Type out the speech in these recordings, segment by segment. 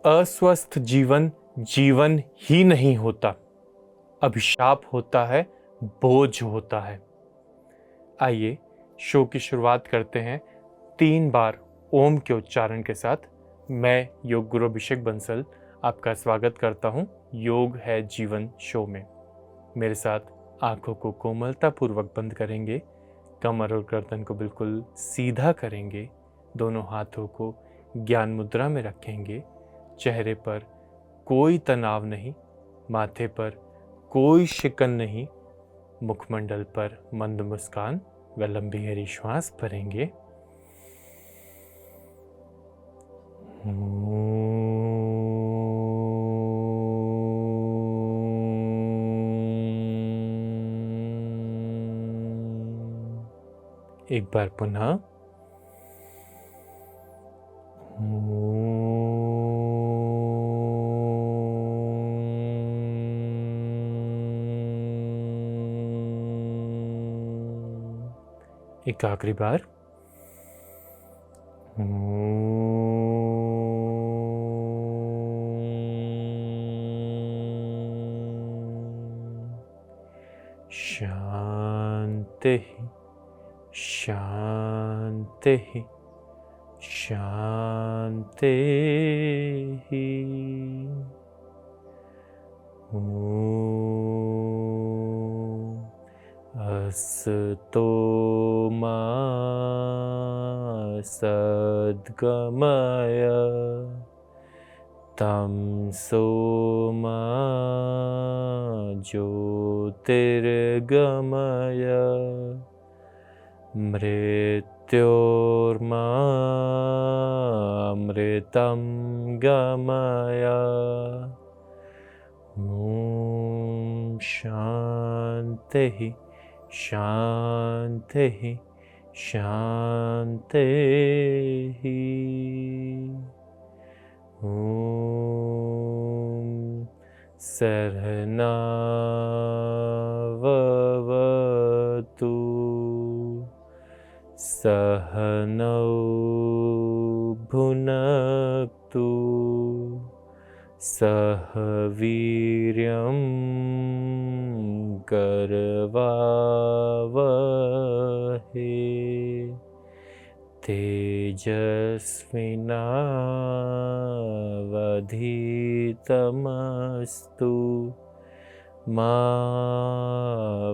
अस्वस्थ जीवन जीवन ही नहीं होता, अभिशाप होता है, बोझ होता है। आइए शो की शुरुआत करते हैं 3 बार ओम के उच्चारण के साथ। मैं योग गुरु अभिषेक बंसल आपका स्वागत करता हूं योग है जीवन शो में। मेरे साथ आंखों को कोमलता पूर्वक बंद करेंगे, कमर और गर्दन को बिल्कुल सीधा करेंगे, दोनों हाथों को ज्ञान मुद्रा में रखेंगे। चेहरे पर कोई तनाव नहीं, माथे पर कोई शिकन नहीं, मुखमंडल पर मंद मुस्कान व लंबी गहरी श्वास भरेंगे। एक बार पुनः एक आखिरी बार शांति शांति शांति। अस्तु मा सद्गमय तमसो मा ज्योतिर्गमय मृत्योर्मा अमृतं गमय। ॐ शान्तिः शान्तिः शान्तिः। ॐ सहनाववतु सहनौ भुनक्तु सह वीर्यं करवावहै तेजस्विनावधीतमस्तु मा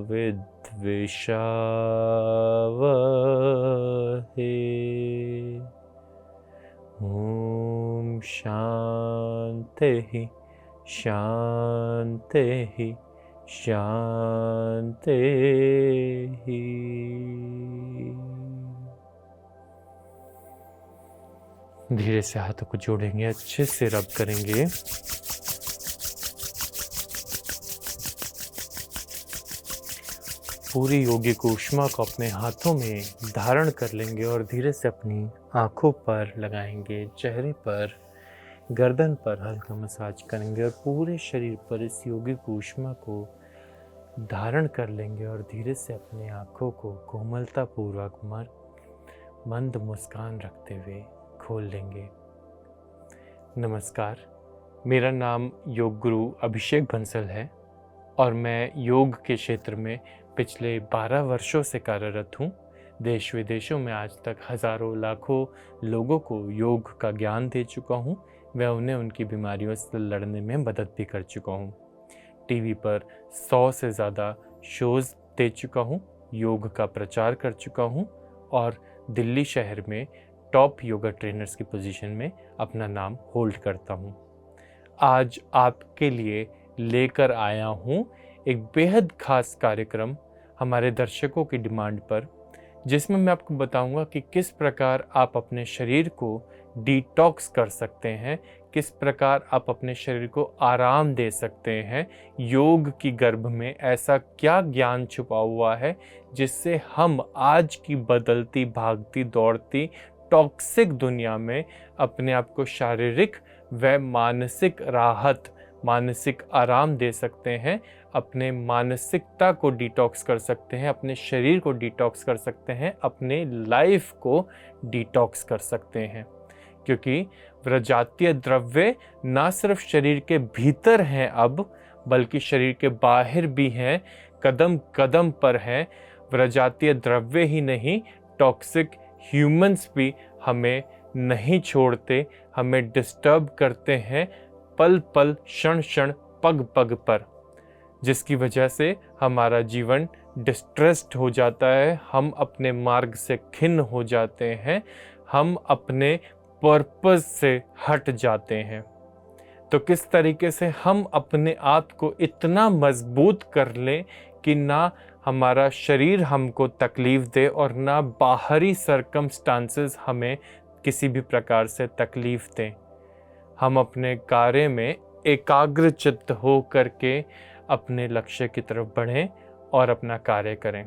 विद्विषावहै। ॐ शान्तिः शान्तिः शान्तिः। धीरे से हाथों को जोड़ेंगे, अच्छे से रब करेंगे। पूरी योगिक ऊष्मा को अपने हाथों में धारण कर लेंगे और धीरे से अपनी आँखों पर लगाएंगे, चेहरे पर, गर्दन पर हल्का मसाज करेंगे और पूरे शरीर पर इस योगिक ऊष्मा को धारण कर लेंगे और धीरे से अपनी आँखों को कोमलता पूर्वक मंद मुस्कान रखते हुए खोल लेंगे। नमस्कार, मेरा नाम योग गुरु अभिषेक बंसल है और मैं योग के क्षेत्र में पिछले 12 वर्षों से कार्यरत हूँ। देश विदेशों में आज तक हज़ारों लाखों लोगों को योग का ज्ञान दे चुका हूँ व उन्हें उनकी बीमारियों से लड़ने में मदद भी कर चुका हूँ। टीवी पर 100 से ज़्यादा शोज़ दे चुका हूँ, योग का प्रचार कर चुका हूँ और दिल्ली शहर में टॉप योगा ट्रेनर्स की पोजीशन में अपना नाम होल्ड करता हूँ। आज आपके लिए लेकर आया हूँ एक बेहद खास कार्यक्रम हमारे दर्शकों की डिमांड पर, जिसमें मैं आपको बताऊंगा कि किस प्रकार आप अपने शरीर को डिटॉक्स कर सकते हैं, किस प्रकार आप अपने शरीर को आराम दे सकते हैं। योग की गर्भ में ऐसा क्या ज्ञान छुपा हुआ है जिससे हम आज की बदलती भागती दौड़ती टॉक्सिक दुनिया में अपने आप को शारीरिक व मानसिक राहत, मानसिक आराम दे सकते हैं, अपने मानसिकता को डिटॉक्स कर सकते हैं, अपने शरीर को डिटॉक्स कर सकते हैं, अपने लाइफ को डिटॉक्स कर सकते हैं। क्योंकि विरजातीय द्रव्य ना सिर्फ शरीर के भीतर हैं अब, बल्कि शरीर के बाहर भी हैं, कदम कदम पर हैं। विरजातीय द्रव्य ही नहीं, टॉक्सिक ह्यूमंस भी हमें नहीं छोड़ते, हमें डिस्टर्ब करते हैं पल पल, क्षण क्षण, पग पग पर, जिसकी वजह से हमारा जीवन डिस्ट्रेस्ड हो जाता है, हम अपने मार्ग से खिन्न हो जाते हैं, हम अपने पर्पस से हट जाते हैं। तो किस तरीके से हम अपने आप को इतना मजबूत कर लें कि ना हमारा शरीर हमको तकलीफ़ दे और ना बाहरी सर्कमस्टांसेस हमें किसी भी प्रकार से तकलीफ़ दें। हम अपने कार्य में एकाग्रचित्त हो करके अपने लक्ष्य की तरफ बढ़ें और अपना कार्य करें।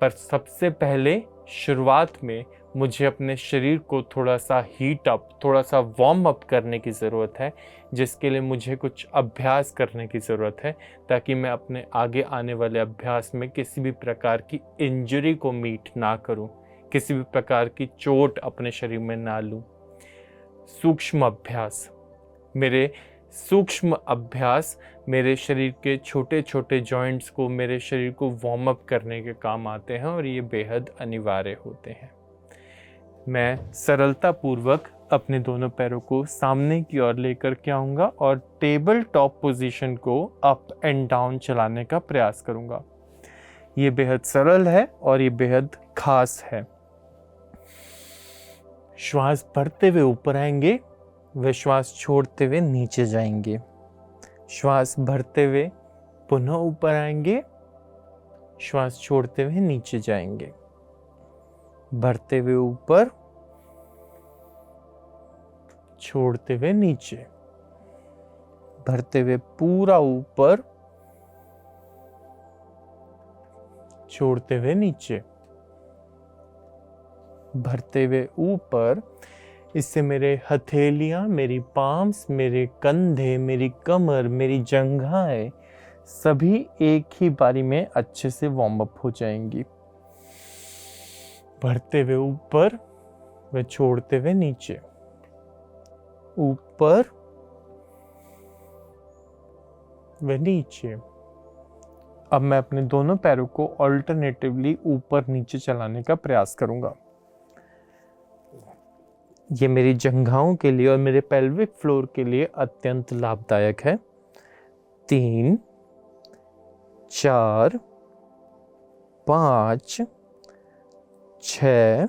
पर सबसे पहले शुरुआत में मुझे अपने शरीर को थोड़ा सा हीट अप, थोड़ा सा वार्म अप करने की ज़रूरत है, जिसके लिए मुझे कुछ अभ्यास करने की ज़रूरत है, ताकि मैं अपने आगे आने वाले अभ्यास में किसी भी प्रकार की इंजरी को मीट ना करूं, किसी भी प्रकार की चोट अपने शरीर में ना लूं। सूक्ष्म अभ्यास, मेरे सूक्ष्म अभ्यास मेरे शरीर के छोटे छोटे जॉइंट्स को, मेरे शरीर को वार्म अप करने के काम आते हैं और ये बेहद अनिवार्य होते हैं। मैं सरलता पूर्वक अपने दोनों पैरों को सामने की ओर लेकर के आऊँगा और टेबल टॉप पोजीशन को अप एंड डाउन चलाने का प्रयास करूँगा। ये बेहद सरल है और ये बेहद खास है। श्वास भरते हुए ऊपर आएंगे, वे श्वास छोड़ते हुए नीचे जाएंगे। श्वास भरते हुए पुनः ऊपर आएंगे, श्वास छोड़ते हुए नीचे जाएंगे। भरते हुए ऊपर, छोड़ते हुए नीचे। भरते हुए पूरा ऊपर, छोड़ते हुए नीचे। भरते हुए ऊपर, इससे मेरे हथेलियां, मेरी पाम्स, मेरे कंधे, मेरी कमर, मेरी जंघाएं सभी एक ही बारी में अच्छे से वार्म अप हो जाएंगी। भरते हुए ऊपर व छोड़ते हुए नीचे। ऊपर व नीचे। अब मैं अपने दोनों पैरों को ऑल्टरनेटिवली ऊपर नीचे चलाने का प्रयास करूंगा। ये मेरी जंघाओं के लिए और मेरे पेल्विक फ्लोर के लिए अत्यंत लाभदायक है। 3, 4, 5, 6,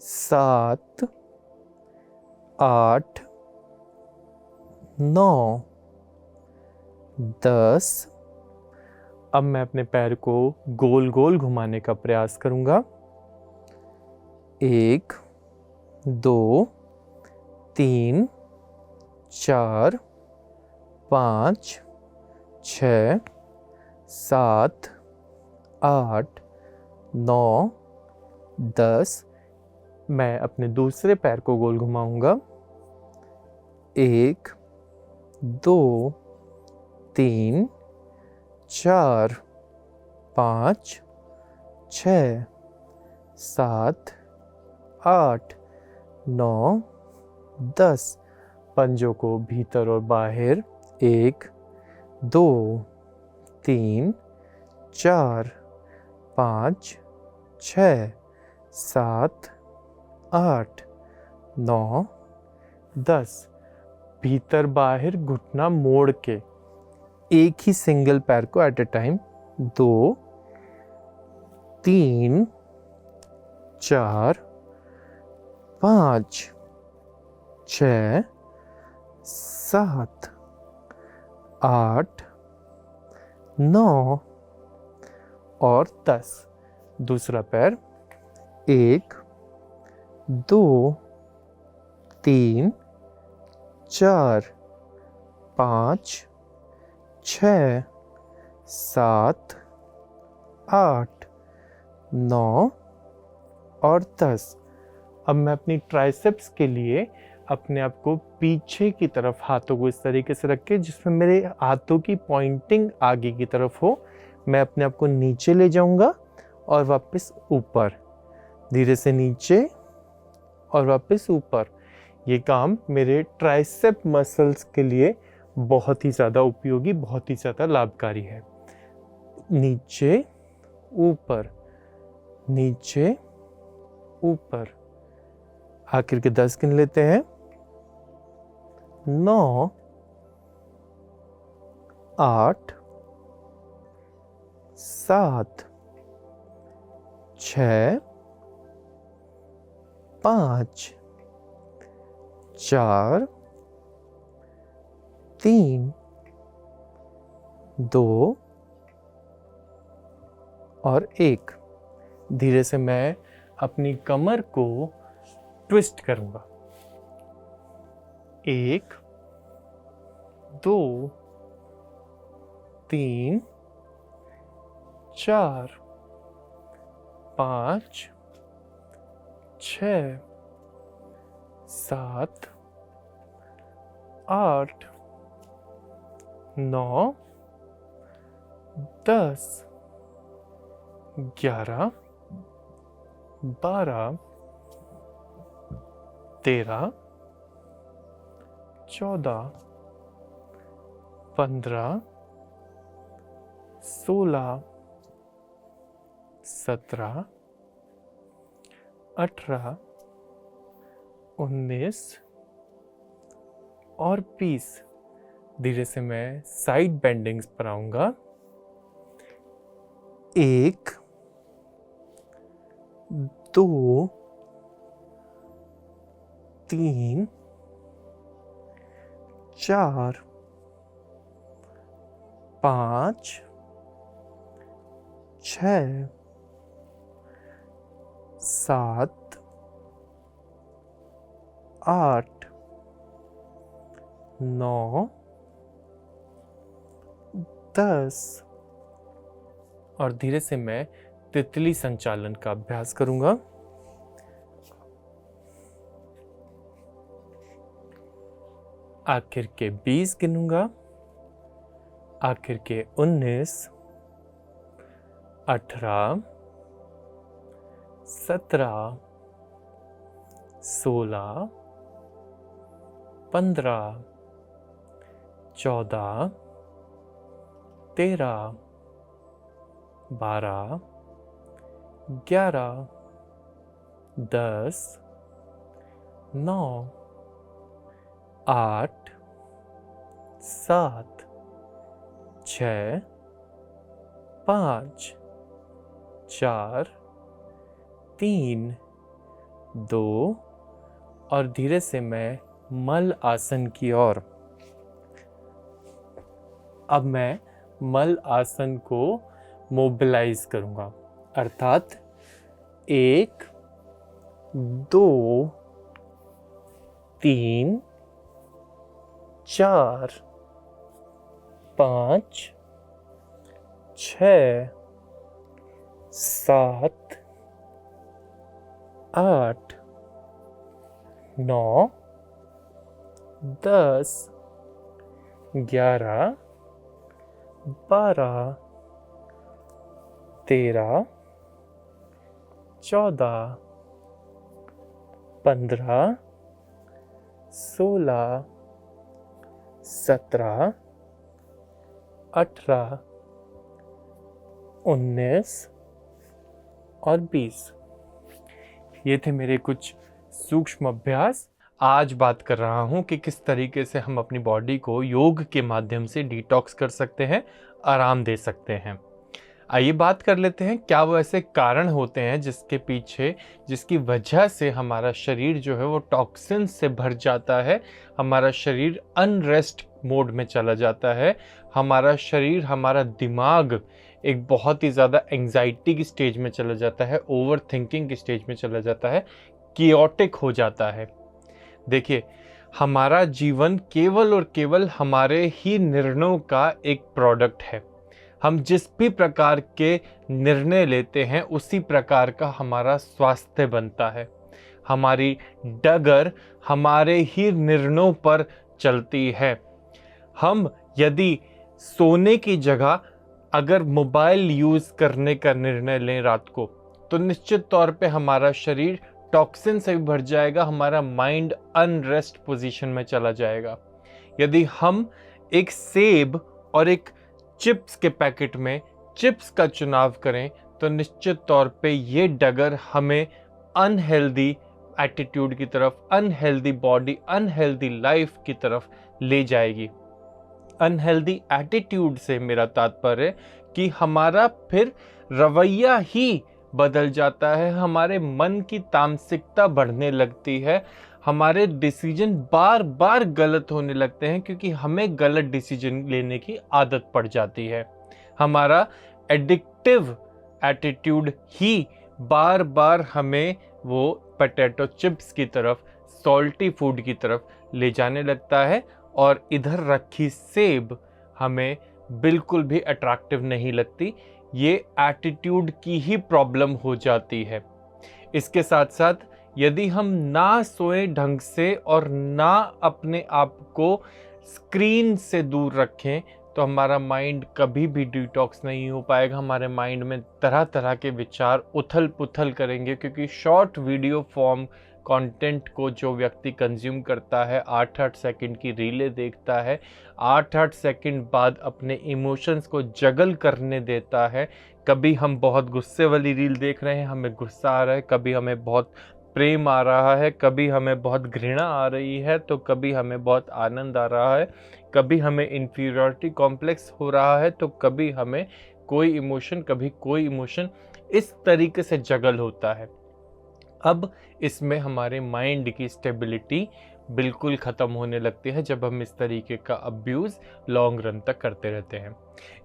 7, 8, 9, 10। अब मैं अपने पैर को गोल गोल घुमाने का प्रयास करूंगा। 1, 2, 3, 4, 5, 6, 7, 8, 9, 10। मैं अपने दूसरे पैर को गोल घुमाऊंगा। 1, 2, 3, 4, 5, 6, 7, 8, 9, 10। पंजों को भीतर और बाहर। 1, 2, 3, 4, 5, 6, 7, 8, 9, 10। भीतर बाहर घुटना मोड़ के एक ही सिंगल पैर को एट ए टाइम। 2, 3, 4, 5, 6, 7, 8, 9 और 10। दूसरा पैर। 1, 2, 3, 4, 5, 6, 7, 8, 9 और 10। अब मैं अपनी ट्राइसेप्स के लिए अपने आप को पीछे की तरफ, हाथों को इस तरीके से रख के जिसमें मेरे हाथों की पॉइंटिंग आगे की तरफ हो, मैं अपने आप को नीचे ले जाऊंगा और वापस ऊपर। धीरे से नीचे, और वापस ऊपर। ये काम मेरे ट्राइसेप मसल्स के लिए बहुत ही ज़्यादा उपयोगी, बहुत ही ज़्यादा लाभकारी है। नीचे ऊपर, नीचे ऊपर। आखिर के 10 गिन लेते हैं। 9, 8, 7, 6, 5, 4, 3, 2 और 1। धीरे से मैं अपनी कमर को ट्विस्ट करूंगा। 1, 2, 3, 4, 5, 6, 7, 8, 9, 10, 11, 12, 13, 14, 15, 16, 17, 18, 19 और 20। धीरे से मैं साइड बेंडिंग्स पर आऊंगा। 1, 2, 3, 4, 5, 6, 7, 8, 9, 10 और धीरे से मैं तितली संचालन का अभ्यास करूंगा। आखिर के 20 गिनूंगा। आखिर के 19, 18, 17, 16, 15, 14, 13, 12, 11, 10, 9, 8, 7, 6, 5, 4, 3, 2 और धीरे से मैं मल आसन की ओर। अब मैं मल आसन को मोबिलाइज करूंगा, अर्थात 1, 2, 3, 4, 5, 6, 7, 8, 9, 10, 11, 12, 13, 14, 15, 16, 17, 18, 19 और 20। ये थे मेरे कुछ सूक्ष्म अभ्यास। आज बात कर रहा हूँ कि किस तरीके से हम अपनी बॉडी को योग के माध्यम से डिटॉक्स कर सकते हैं, आराम दे सकते हैं। आइए बात कर लेते हैं क्या वो ऐसे कारण होते हैं जिसके पीछे, जिसकी वजह से हमारा शरीर जो है वो टॉक्सिन से भर जाता है, हमारा शरीर अनरेस्ट मोड में चला जाता है, हमारा शरीर, हमारा दिमाग एक बहुत ही ज़्यादा एंजाइटी की स्टेज में चला जाता है, ओवर थिंकिंग की स्टेज में चला जाता है, कियोटिक हो जाता है। देखिए, हमारा जीवन केवल और केवल हमारे ही निर्णयों का एक प्रोडक्ट है। हम जिस भी प्रकार के निर्णय लेते हैं उसी प्रकार का हमारा स्वास्थ्य बनता है। हमारी डगर हमारे ही निर्णयों पर चलती है। हम यदि सोने की जगह अगर मोबाइल यूज़ करने का निर्णय लें रात को, तो निश्चित तौर पे हमारा शरीर टॉक्सिन से भी भर जाएगा, हमारा माइंड अनरेस्ट पोजीशन में चला जाएगा। यदि हम एक सेब और एक चिप्स के पैकेट में चिप्स का चुनाव करें तो निश्चित तौर पे ये डगर हमें अनहेल्दी एटीट्यूड की तरफ, अनहेल्दी बॉडी, अनहेल्दी लाइफ की तरफ ले जाएगी। अनहेल्दी एटीट्यूड से मेरा तात्पर्य कि हमारा फिर रवैया ही बदल जाता है, हमारे मन की तामसिकता बढ़ने लगती है, हमारे डिसीजन बार बार गलत होने लगते हैं क्योंकि हमें गलत डिसीजन लेने की आदत पड़ जाती है। हमारा एडिक्टिव एटीट्यूड ही बार बार हमें वो पोटैटो चिप्स की तरफ, सॉल्टी फूड की तरफ ले जाने लगता है और इधर रखी सेब हमें बिल्कुल भी अट्रैक्टिव नहीं लगती। ये एटीट्यूड की ही प्रॉब्लम हो जाती है। इसके साथ साथ यदि हम ना सोए ढंग से और ना अपने आप को स्क्रीन से दूर रखें तो हमारा माइंड कभी भी डिटॉक्स नहीं हो पाएगा। हमारे माइंड में तरह तरह के विचार उथल पुथल करेंगे क्योंकि शॉर्ट वीडियो फॉर्म कंटेंट को जो व्यक्ति कंज्यूम करता है, 8-8 सेकंड की रीलें देखता है, 8-8 सेकंड बाद अपने इमोशंस को जगल करने देता है। कभी हम बहुत गुस्से वाली रील देख रहे हैं, हमें गुस्सा आ रहा है, कभी हमें बहुत प्रेम आ रहा है, कभी हमें बहुत घृणा आ रही है, तो कभी हमें बहुत आनंद आ रहा है, कभी हमें इन्फीरियरिटी कॉम्प्लेक्स हो रहा है, तो कभी हमें कोई इमोशन, कभी कोई इमोशन, इस तरीके से जगल होता है। अब इसमें हमारे माइंड की स्टेबिलिटी बिल्कुल ख़त्म होने लगती है जब हम इस तरीके का अब्यूज़ लॉन्ग रन तक करते रहते हैं।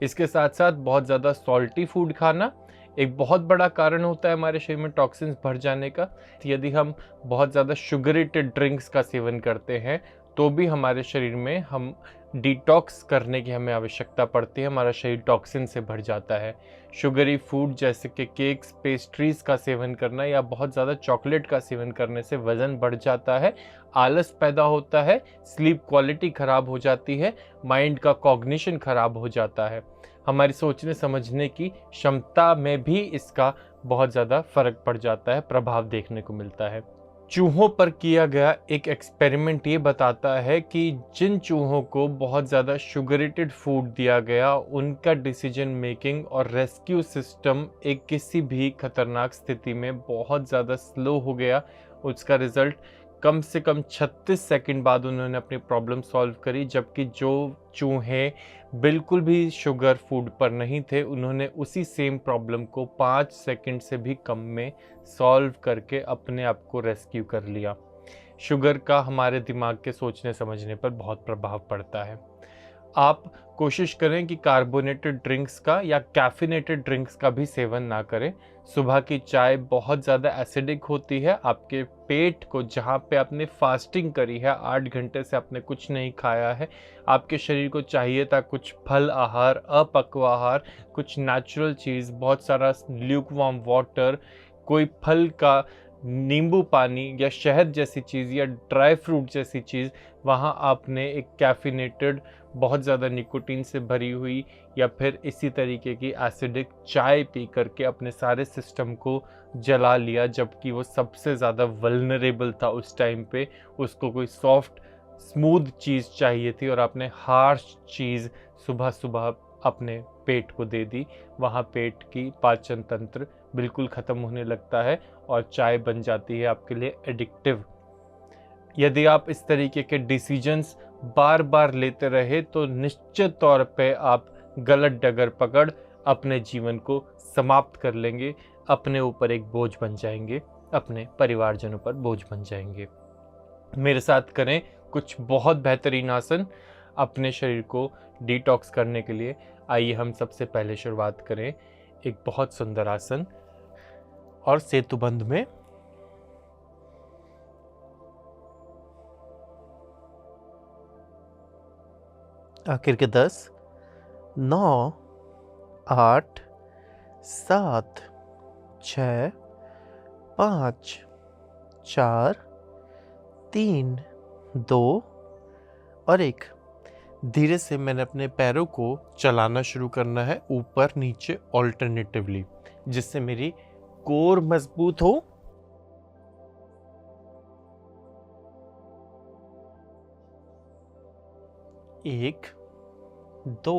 इसके साथ साथ बहुत ज़्यादा सॉल्टी फूड खाना एक बहुत बड़ा कारण होता है हमारे शरीर में टॉक्सिन्स भर जाने का। यदि हम बहुत ज़्यादा शुगरेटेड ड्रिंक्स का सेवन करते हैं तो भी हमारे शरीर में हम डिटॉक्स करने की हमें आवश्यकता पड़ती है, हमारा शरीर टॉक्सिन से भर जाता है। शुगरी फूड जैसे कि केक्स, पेस्ट्रीज़ का सेवन करना या बहुत ज़्यादा चॉकलेट का सेवन करने से वज़न बढ़ जाता है, आलस पैदा होता है, स्लीप क्वालिटी ख़राब हो जाती है, माइंड का कॉग्निशन ख़राब हो जाता है, हमारी सोचने समझने की क्षमता में भी इसका बहुत ज़्यादा फ़र्क पड़ जाता है, प्रभाव देखने को मिलता है। चूहों पर किया गया एक एक्सपेरिमेंट ये बताता है कि जिन चूहों को बहुत ज़्यादा शुगरेटेड फूड दिया गया, उनका डिसीजन मेकिंग और रेस्क्यू सिस्टम एक किसी भी खतरनाक स्थिति में बहुत ज़्यादा स्लो हो गया। उसका रिज़ल्ट कम से कम 36 सेकंड बाद उन्होंने अपनी प्रॉब्लम सॉल्व करी, जबकि जो चूहे बिल्कुल भी शुगर फूड पर नहीं थे, उन्होंने उसी सेम प्रॉब्लम को 5 सेकंड से भी कम में सॉल्व करके अपने आप को रेस्क्यू कर लिया। शुगर का हमारे दिमाग के सोचने समझने पर बहुत प्रभाव पड़ता है। आप कोशिश करें कि कार्बोनेटेड ड्रिंक्स का या कैफिनेटेड ड्रिंक्स का भी सेवन ना करें। सुबह की चाय बहुत ज़्यादा एसिडिक होती है। आपके पेट को, जहाँ पे आपने फास्टिंग करी है, 8 घंटे से आपने कुछ नहीं खाया है, आपके शरीर को चाहिए था कुछ फल आहार, अपक्व आहार, कुछ नेचुरल चीज़, बहुत सारा ल्यूकवार्म वाटर, कोई फल का नींबू पानी या शहद जैसी चीज़ या ड्राई फ्रूट जैसी चीज़, वहाँ आपने एक कैफिनेटेड, बहुत ज़्यादा निकोटीन से भरी हुई या फिर इसी तरीके की एसिडिक चाय पी करके अपने सारे सिस्टम को जला लिया, जबकि वो सबसे ज़्यादा वल्नरेबल था उस टाइम पे। उसको कोई सॉफ्ट स्मूथ चीज़ चाहिए थी और आपने हार्श चीज़ सुबह सुबह अपने पेट को दे दी। वहाँ पेट की पाचन तंत्र बिल्कुल ख़त्म होने लगता है और चाय बन जाती है आपके लिए एडिक्टिव। यदि आप इस तरीके के डिसीजंस बार बार लेते रहे तो निश्चित तौर पे आप गलत डगर पकड़ अपने जीवन को समाप्त कर लेंगे, अपने ऊपर एक बोझ बन जाएंगे, अपने परिवारजनों पर बोझ बन जाएंगे। मेरे साथ करें कुछ बहुत बेहतरीन आसन अपने शरीर को डिटॉक्स करने के लिए। आइए हम सबसे पहले शुरुआत करें एक बहुत सुंदर आसन और सेतुबंध में आखिर के 10, 9, 8, 7, 6, 5, 4, 3, 2 और 1। धीरे से मैंने अपने पैरों को चलाना शुरू करना है ऊपर नीचे ऑल्टरनेटिवली, जिससे मेरी कोर मजबूत हो 1 2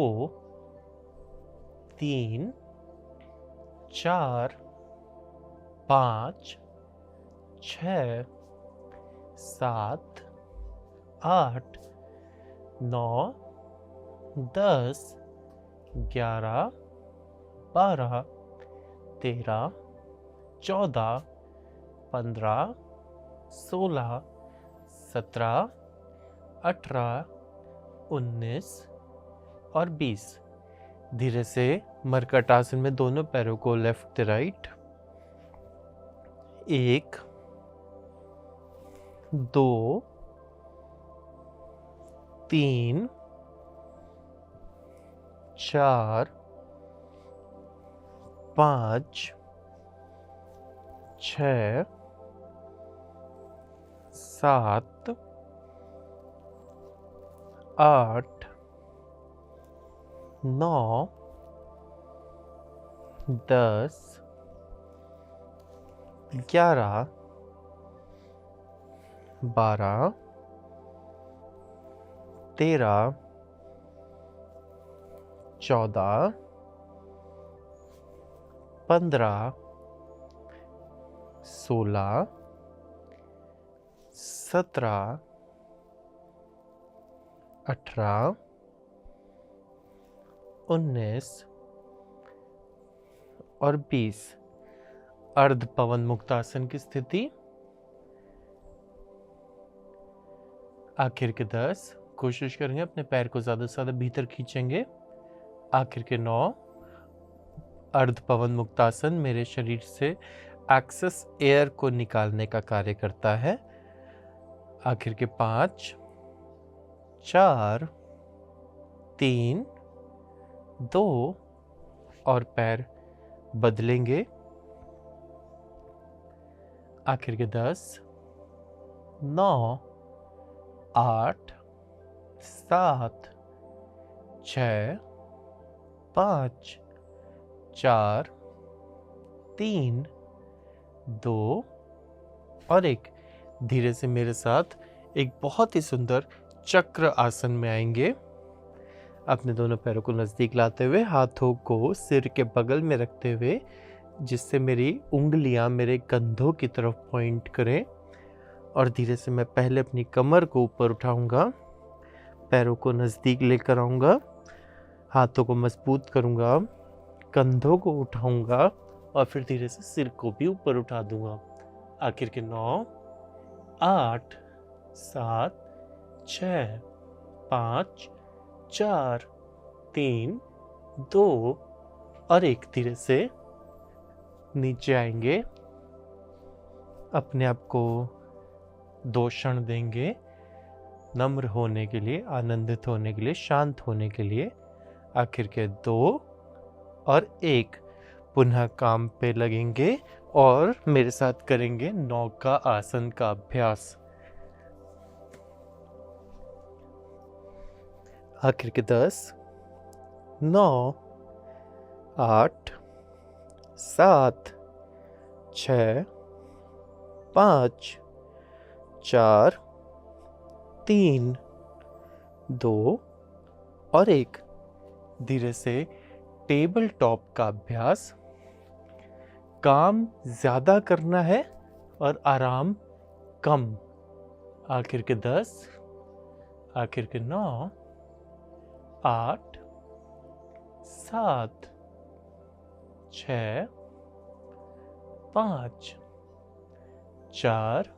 3 4 5 6 7 8 9 10 11 12 13 14 15 16 17 18 19 और 20। धीरे से मरकट आसन में दोनों पैरों को लेफ्ट राइट 1 2 3 4 5 6 7 8 9 10 11 12 13 14 15 16 17 18 19 और 20। अर्ध पवन मुक्तासन की स्थिति। आखिर के 10 कोशिश करेंगे अपने पैर को ज़्यादा से ज़्यादा भीतर खींचेंगे। आखिर के 9 अर्ध पवन मुक्तासन मेरे शरीर से एक्सेस एयर को निकालने का कार्य करता है। आखिर के 5 4 3 2 और पैर बदलेंगे। आखिर के 10 9 8 7 6 5 4 3 2 और 1। धीरे से मेरे साथ एक बहुत ही सुंदर चक्र आसन में आएंगे। अपने दोनों पैरों को नज़दीक लाते हुए हाथों को सिर के बगल में रखते हुए, जिससे मेरी उंगलियां मेरे कंधों की तरफ पॉइंट करें। और धीरे से मैं पहले अपनी कमर को ऊपर उठाऊंगा, पैरों को नज़दीक लेकर आऊँगा, हाथों को मजबूत करूँगा, कंधों को उठाऊंगा और फिर धीरे से सिर को भी ऊपर उठा दूंगा। आखिर के 9 8 7 6 5 4 3 2 और 1। धीरे से नीचे आएंगे, अपने आप को 2 क्षण देंगे नम्र होने के लिए, आनंदित होने के लिए, शांत होने के लिए। आखिर के 2 और 1 पुनः काम पे लगेंगे और मेरे साथ करेंगे नौका आसन का अभ्यास। आखिर के 10 9 8 7 6 5 4 3 2 और 1। धीरे से टेबल टॉप का अभ्यास। काम ज्यादा करना है और आराम कम। आखिर के 10 आखिर के 9 8 7 6 5 4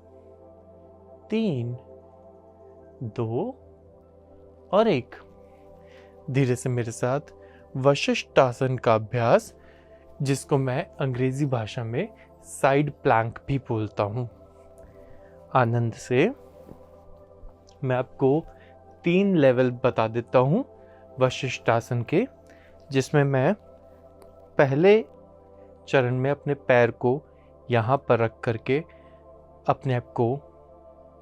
3 2 और 1। धीरे से मेरे साथ वशिष्ठ आसन का अभ्यास, जिसको मैं अंग्रेजी भाषा में साइड प्लैंक भी बोलता हूँ। आनंद से मैं आपको 3 लेवल बता देता हूँ वशिष्ठ आसन के, जिसमें मैं पहले चरण में अपने पैर को यहाँ पर रख करके अपने आप को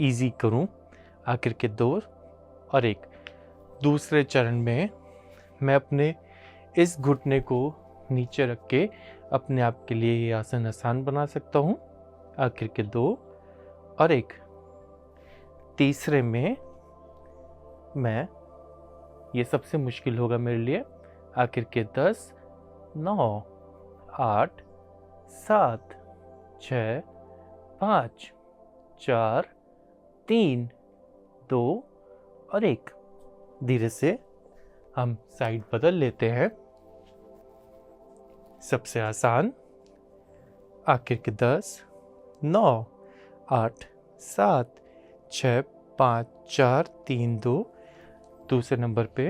ईजी करूँ। आखिर के 2 और 1। दूसरे चरण में मैं अपने इस घुटने को नीचे रख के अपने आप के लिए ये आसन आसान बना सकता हूँ। आखिर के 2 और 1। तीसरे में मैं ये सबसे मुश्किल होगा मेरे लिए। आखिर के 10, 9, 8, 7, 6, 5, 4, 3, 2 और 1। धीरे से हम साइड बदल लेते हैं। सबसे आसान, आखिर के 10, 9, 8, 7, 6, 5, 4, 3, 2। दूसरे नंबर पे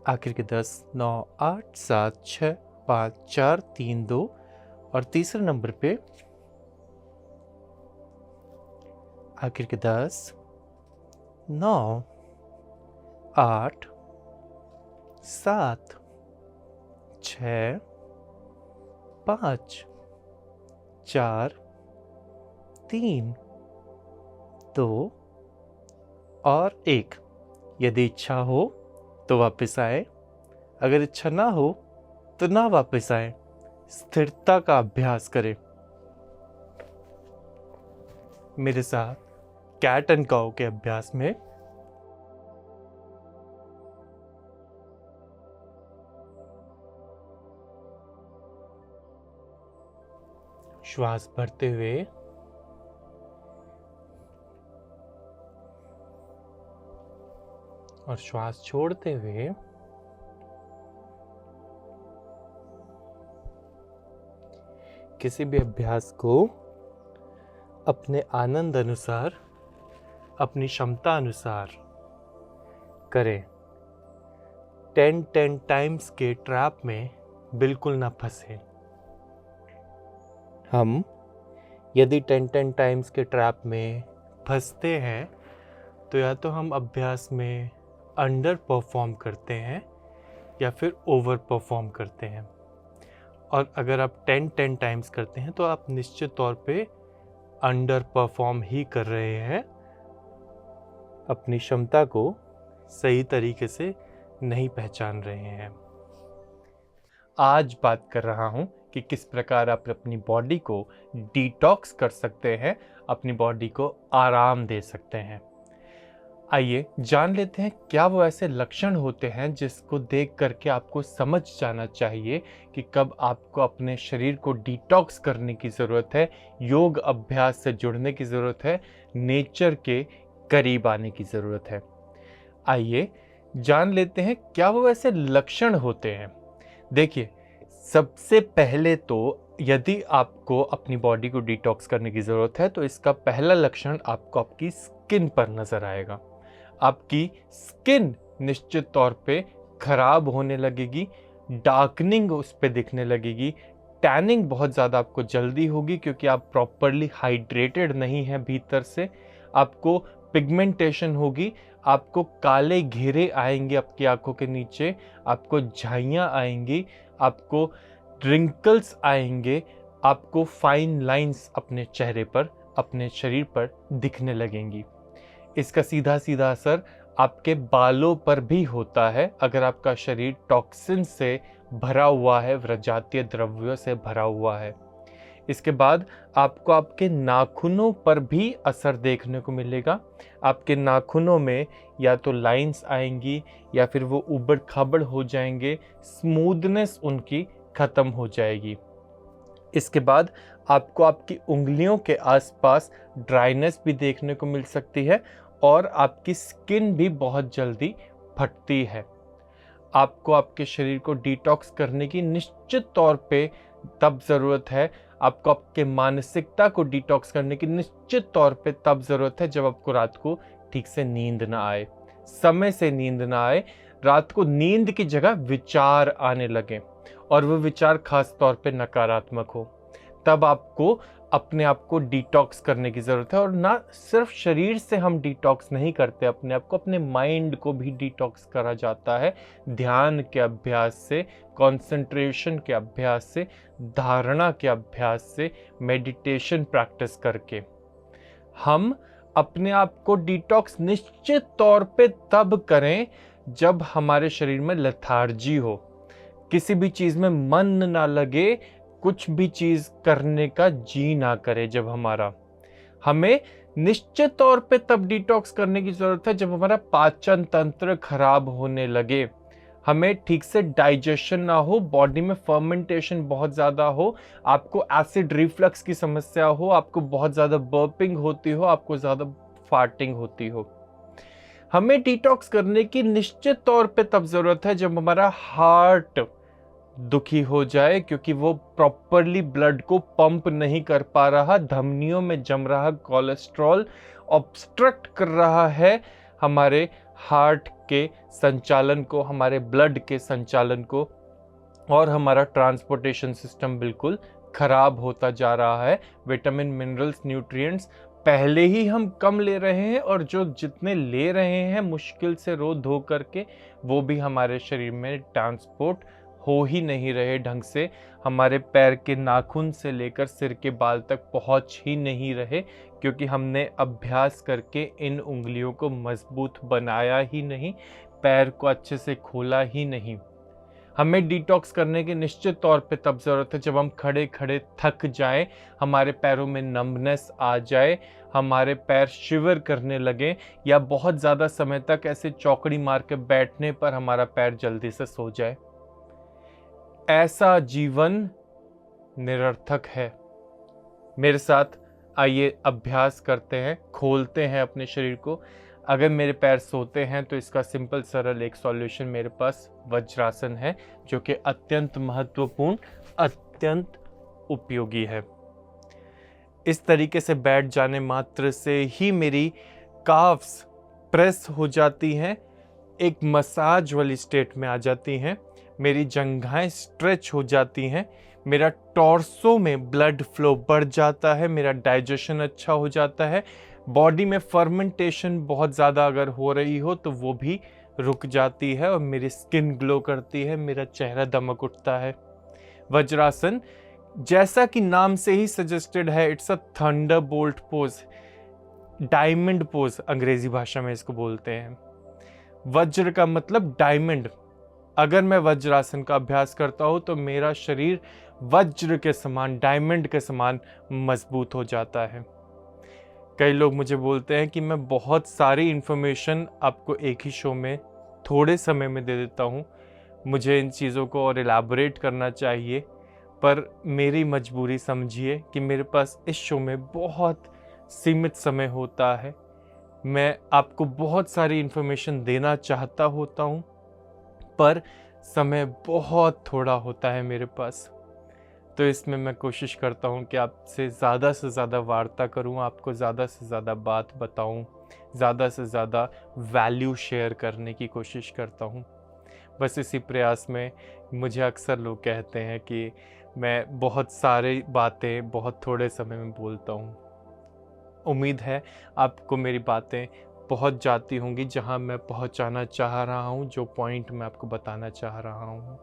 आखिर के 10, 9, 8, 7, 6, 5, 4, 3, 2। और तीसरे नंबर पे आखिर के 10, 9, 8, 7, 6, 5, 4, 3, 2 और 1। यदि इच्छा हो तो वापस आए, अगर इच्छा ना हो तो ना वापस आए। स्थिरता का अभ्यास करें। मेरे साथ कैट एंड काउ के अभ्यास में श्वास भरते हुए और श्वास छोड़ते हुए किसी भी अभ्यास को अपने आनंद अनुसार, अपनी क्षमता अनुसार करें। 10 टाइम्स के ट्रैप में बिल्कुल ना फंसे। हम यदि 10 टाइम्स के ट्रैप में फंसते हैं तो या तो हम अभ्यास में अंडर परफॉर्म करते हैं या फिर ओवर परफॉर्म करते हैं। और अगर आप 10 टाइम्स करते हैं तो आप निश्चित तौर पे अंडर परफॉर्म ही कर रहे हैं। अपनी क्षमता को सही तरीके से नहीं पहचान रहे हैं। आज बात कर रहा हूं कि किस प्रकार आप अपनी बॉडी को डिटॉक्स कर सकते हैं, अपनी बॉडी को आराम दे सकते हैं। आइए जान लेते हैं क्या वो ऐसे लक्षण होते हैं जिसको देख करके आपको समझ जाना चाहिए कि कब आपको अपने शरीर को डिटॉक्स करने की ज़रूरत है, योग अभ्यास से जुड़ने की ज़रूरत है, नेचर के करीब आने की ज़रूरत है। आइए जान लेते हैं क्या वो ऐसे लक्षण होते हैं। देखिए, सबसे पहले तो यदि आपको अपनी बॉडी को डिटॉक्स करने की ज़रूरत है तो इसका पहला लक्षण आपको आपकी स्किन पर नज़र आएगा। आपकी स्किन निश्चित तौर पे खराब होने लगेगी, डार्कनिंग उस पे दिखने लगेगी, टैनिंग बहुत ज़्यादा आपको जल्दी होगी क्योंकि आप प्रॉपरली हाइड्रेटेड नहीं हैं भीतर से। आपको पिगमेंटेशन होगी, आपको काले घेरे आएंगे आपकी आंखों के नीचे, आपको झाइयाँ आएंगी, आपको रिंकल्स आएंगे, आपको फाइन लाइंस अपने चेहरे पर, अपने शरीर पर दिखने लगेंगी। इसका सीधा सीधा असर आपके बालों पर भी होता है। अगर आपका शरीर टॉक्सिन से भरा हुआ है, विषजातीय द्रव्यों से भरा हुआ है। इसके बाद आपको आपके नाखूनों पर भी असर देखने को मिलेगा। आपके नाखूनों में या तो लाइंस आएंगी या फिर वो उबड़ खाबड़ हो जाएंगे, स्मूथनेस उनकी खत्म हो जाएगी। इसके बाद आपको आपकी उंगलियों के आसपास ड्राइनेस भी देखने को मिल सकती है और आपकी स्किन भी बहुत जल्दी फटती है। आपको आपके शरीर को डिटॉक्स करने की निश्चित तौर पे तब ज़रूरत है, आपको आपके मानसिकता को डिटॉक्स करने की निश्चित तौर पे तब ज़रूरत है जब आपको रात को ठीक से नींद ना आए, समय से नींद ना आए। रात को नींद की जगह विचार आने लगे और वो विचार खास तौर पे नकारात्मक हो, तब आपको अपने आप को डिटॉक्स करने की ज़रूरत है। और ना सिर्फ शरीर से हम डिटॉक्स नहीं करते अपने आप को, अपने माइंड को भी डिटॉक्स करा जाता है ध्यान के अभ्यास से, कंसंट्रेशन के अभ्यास से, धारणा के अभ्यास से, मेडिटेशन प्रैक्टिस करके। हम अपने आप को डिटॉक्स निश्चित तौर पे तब करें जब हमारे शरीर में लेथार्जी हो, किसी भी चीज़ में मन ना लगे, कुछ भी चीज़ करने का जी ना करे। जब हमें निश्चित तौर पे तब डिटॉक्स करने की ज़रूरत है जब हमारा पाचन तंत्र खराब होने लगे, हमें ठीक से डाइजेशन ना हो, बॉडी में फर्मेंटेशन बहुत ज़्यादा हो, आपको एसिड रिफ्लक्स की समस्या हो, आपको बहुत ज़्यादा बर्पिंग होती हो, आपको ज़्यादा फार्टिंग होती हो। हमें डिटॉक्स करने की निश्चित तौर पे तब ज़रूरत है जब हमारा हार्ट दुखी हो जाए, क्योंकि वो प्रॉपरली ब्लड को पंप नहीं कर पा रहा, धमनियों में जम रहा कोलेस्ट्रॉल ऑब्स्ट्रक्ट कर रहा है हमारे हार्ट के संचालन को, हमारे ब्लड के संचालन को, और हमारा ट्रांसपोर्टेशन सिस्टम बिल्कुल खराब होता जा रहा है। विटामिन, मिनरल्स, न्यूट्रिएंट्स पहले ही हम कम ले रहे हैं, और जो जितने ले रहे हैं मुश्किल से रो धो करके, वो भी हमारे शरीर में ट्रांसपोर्ट हो ही नहीं रहे ढंग से, हमारे पैर के नाखून से लेकर सिर के बाल तक पहुंच ही नहीं रहे, क्योंकि हमने अभ्यास करके इन उंगलियों को मजबूत बनाया ही नहीं, पैर को अच्छे से खोला ही नहीं। हमें डिटॉक्स करने की निश्चित तौर पे तब ज़रूरत है जब हम खड़े खड़े थक जाएं, हमारे पैरों में नम्बनेस आ जाए, हमारे पैर शिवर करने लगे, या बहुत ज़्यादा समय तक ऐसे चौकड़ी मार के बैठने पर हमारा पैर जल्दी से सो जाए। ऐसा जीवन निरर्थक है। मेरे साथ आइए अभ्यास करते हैं, खोलते हैं अपने शरीर को। अगर मेरे पैर सोते हैं तो इसका सिंपल सरल एक सॉल्यूशन मेरे पास वज्रासन है, जो कि अत्यंत महत्वपूर्ण, अत्यंत उपयोगी है। इस तरीके से बैठ जाने मात्र से ही मेरी काफ्स प्रेस हो जाती हैं, एक मसाज वाली स्टेट में आ जाती हैं, मेरी जंघाएं स्ट्रेच हो जाती हैं, मेरा टॉर्सो में ब्लड फ्लो बढ़ जाता है, मेरा डाइजेशन अच्छा हो जाता है, बॉडी में फर्मेंटेशन बहुत ज़्यादा अगर हो रही हो तो वो भी रुक जाती है, और मेरी स्किन ग्लो करती है, मेरा चेहरा दमक उठता है। वज्रासन, जैसा कि नाम से ही सजेस्टेड है, it's a Thunderbolt pose, diamond pose अंग्रेजी भाषा में इसको बोलते हैं। वज्र का मतलब डायमंड। अगर मैं वज्रासन का अभ्यास करता हूं तो मेरा शरीर वज्र के समान, डायमंड के समान मजबूत हो जाता है। कई लोग मुझे बोलते हैं कि मैं बहुत सारी इंफॉर्मेशन आपको एक ही शो में थोड़े समय में दे देता हूं, मुझे इन चीज़ों को और एलैबोरेट करना चाहिए, पर मेरी मजबूरी समझिए कि मेरे पास इस शो में बहुत सीमित समय होता है। मैं आपको बहुत सारी इंफॉर्मेशन देना चाहता होता हूं, पर समय बहुत थोड़ा होता है मेरे पास। तो इसमें मैं कोशिश करता हूँ कि आपसे ज़्यादा से ज़्यादा वार्ता करूँ, आपको ज़्यादा से ज़्यादा बात बताऊँ, ज़्यादा से ज़्यादा वैल्यू शेयर करने की कोशिश करता हूँ। बस इसी प्रयास में मुझे अक्सर लोग कहते हैं कि मैं बहुत सारी बातें बहुत थोड़े समय में बोलता हूँ। उम्मीद है आपको मेरी बातें पहुँच जाती होंगी जहाँ मैं पहुँचाना चाह रहा हूँ, जो पॉइंट मैं आपको बताना चाह रहा हूँ।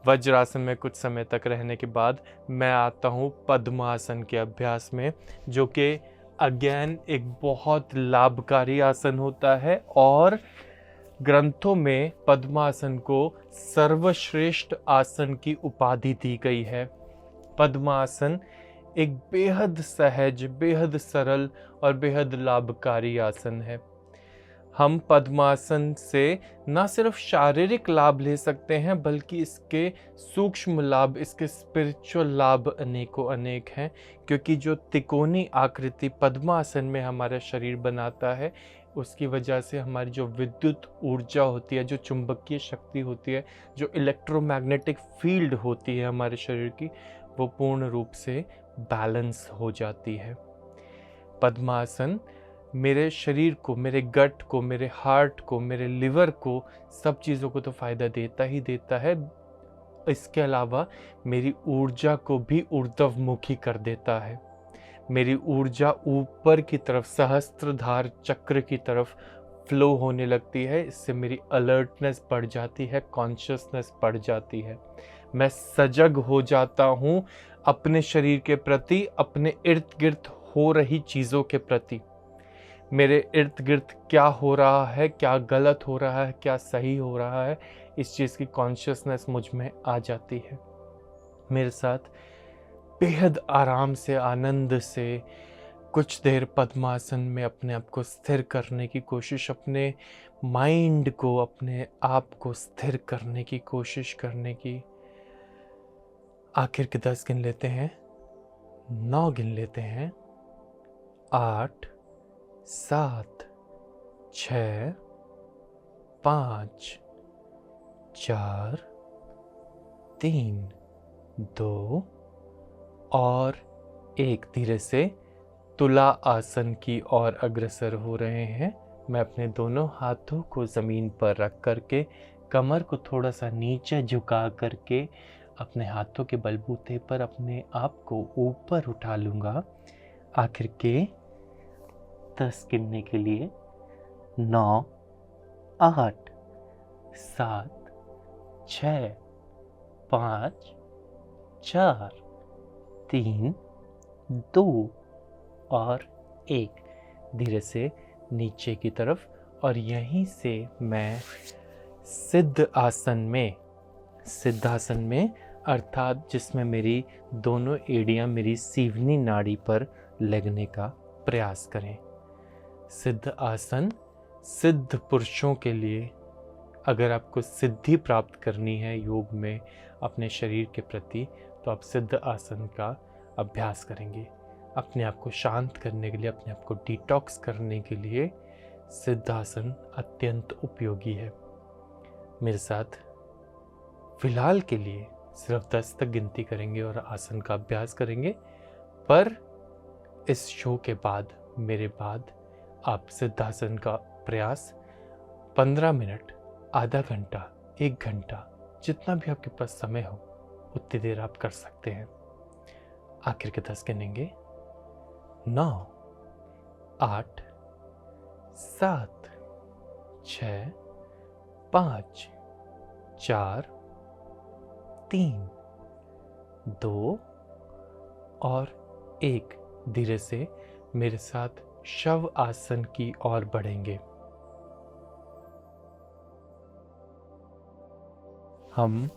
वज्रासन में कुछ समय तक रहने के बाद मैं आता हूँ पद्मासन के अभ्यास में, जो कि अगेन एक बहुत लाभकारी आसन होता है, और ग्रंथों में पद्मासन को सर्वश्रेष्ठ आसन की उपाधि दी गई है। पद्मासन एक बेहद सहज, बेहद सरल और बेहद लाभकारी आसन है। हम पद्मासन से न सिर्फ शारीरिक लाभ ले सकते हैं, बल्कि इसके सूक्ष्म लाभ, इसके स्पिरिचुअल लाभ अनेकों अनेक हैं, क्योंकि जो तिकोनी आकृति पद्मासन में हमारा शरीर बनाता है, उसकी वजह से हमारी जो विद्युत ऊर्जा होती है, जो चुंबकीय शक्ति होती है, जो इलेक्ट्रोमैग्नेटिक फील्ड होती है हमारे शरीर की, वो पूर्ण रूप से बैलेंस हो जाती है। पद्मासन मेरे शरीर को, मेरे गट को, मेरे हार्ट को, मेरे लिवर को, सब चीज़ों को तो फ़ायदा देता ही देता है, इसके अलावा मेरी ऊर्जा को भी ऊर्ध्वमुखी कर देता है। मेरी ऊर्जा ऊपर की तरफ, सहस्त्रधार चक्र की तरफ फ्लो होने लगती है। इससे मेरी अलर्टनेस बढ़ जाती है, कॉन्शियसनेस बढ़ जाती है, मैं सजग हो जाता हूँ अपने शरीर के प्रति, अपने इर्द गिर्द हो रही चीज़ों के प्रति। मेरे इर्द गिर्द क्या हो रहा है, क्या गलत हो रहा है, क्या सही हो रहा है, इस चीज़ की कॉन्शियसनेस मुझ में आ जाती है। मेरे साथ बेहद आराम से, आनंद से, कुछ देर पद्मासन में अपने आप को स्थिर करने की कोशिश, अपने माइंड को, अपने आप को स्थिर करने की कोशिश करने की। आखिर के 10 गिन लेते हैं, 9 गिन लेते हैं, 8, 7, 6, 5, 4, 3, 2 और 1। धीरे से तुला आसन की ओर अग्रसर हो रहे हैं। मैं अपने दोनों हाथों को ज़मीन पर रख करके, कमर को थोड़ा सा नीचे झुका करके, अपने हाथों के बलबूते पर अपने आप को ऊपर उठा लूँगा। आखिर के 10 गिनने के लिए 9, 8, 7, 6, 5, 4, 3, 2 और 1। धीरे से नीचे की तरफ, और यहीं से मैं सिद्धासन में अर्थात जिसमें मेरी दोनों एड़ियाँ मेरी सीवनी नाड़ी पर लगने का प्रयास करें। सिद्ध आसन सिद्ध पुरुषों के लिए, अगर आपको सिद्धि प्राप्त करनी है योग में अपने शरीर के प्रति, तो आप सिद्ध आसन का अभ्यास करेंगे। अपने आप को शांत करने के लिए, अपने आप को डिटॉक्स करने के लिए सिद्धासन अत्यंत उपयोगी है। मेरे साथ फिलहाल के लिए सिर्फ 10 तक गिनती करेंगे और आसन का अभ्यास करेंगे, पर इस शो के बाद, मेरे बाद, आप सिद्धासन का प्रयास 15 मिनट, आधा घंटा, 1 घंटा, जितना भी आपके पास समय हो उतनी देर आप कर सकते हैं। आखिर के 10 गिनेंगे, 9, 8, 7, 6, 5, 4, 3, 2 और 1। धीरे से मेरे साथ शव आसन की ओर बढ़ेंगे। हम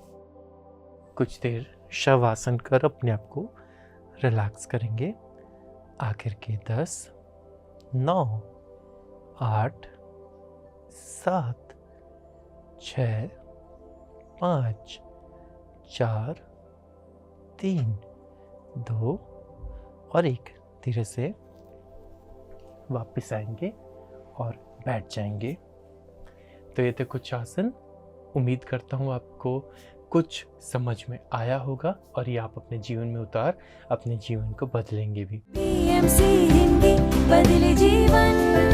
कुछ देर शव आसन कर अपने आप को रिलैक्स करेंगे। आखिर के 10, 9, 8, 7, 6, 5, 4, 3, 2 और 1। धीरे से वापस आएंगे और बैठ जाएंगे। तो ये थे कुछ आसन। उम्मीद करता हूँ आपको कुछ समझ में आया होगा और ये आप अपने जीवन में उतार अपने जीवन को बदलेंगे भी। PMC हिंदी बदले जीवन।